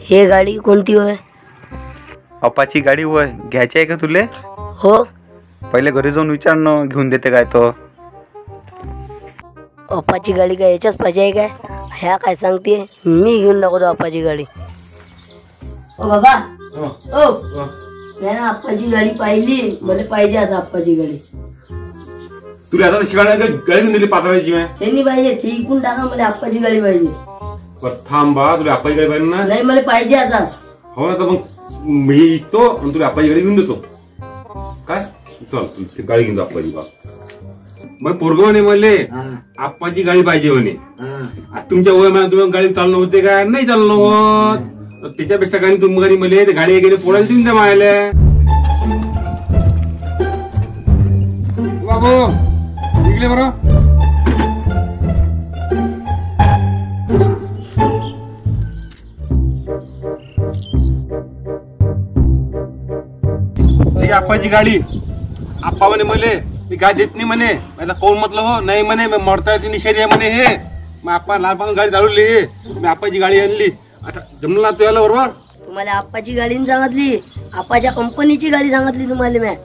हे गाडी कोणती होय? अपाची गाडी होय, घ्यायची आहे का तुले? हो. पहिले घरी जाऊन विचार न, घेऊन देते काय तो. अप्पाची गाडी काय याच्याच पाहिजे आहे काय? ह्या काय सांगते, मी घेऊन दाखवतो अप्पाची गाडी. ओ बाबा, ओ मी अप्पाची गाडी पाहिली, मला पाहिजे आता अप्पाची गाडी. तुला आता शिकायला गाडी घेऊन दिली पात्राची मी. त्यांनी पाहिजे ती इकून टाका, मला अप्पाची गाडी पाहिजे. बरं थांब बा, तुला अप्पाची गाडी पाहिजे ना? नाही मला पाहिजे आता. हो ना, तर मग मी विकतो आणि तुला अप्पाची गाडी घेऊन देतो. काय चल तू गाडी घेऊन जा अप्पाची. बा मग पोरग म्हणे मले आप्पाची गाडी पाहिजे म्हणे. तुमच्या वय मला तुम्ही गाडी चालणं होते का? नाही चालणं होत. त्याच्यापेक्षा गाडी तुम्ही मले गाडी गेले पोळायला देऊन द्या मायला. बाबू निघले बरं. आप्पाची गाडी. आप्पा म्हणे मले मी गाडी देत नाही म्हणे. मला कोण म्हटलं हो? नाही म्हणे मरता येते निशारी आहे म्हणे हे. मग आप्पा लहानपणापासून गाडी चालवली, मी आप्पाची गाडी आणली. आता जमला तू याला बरोबर. तुम्हाला आप्पाची गाडी सांगितली, आप्पाच्या कंपनीची गाडी सांगितली तुम्हाला मी.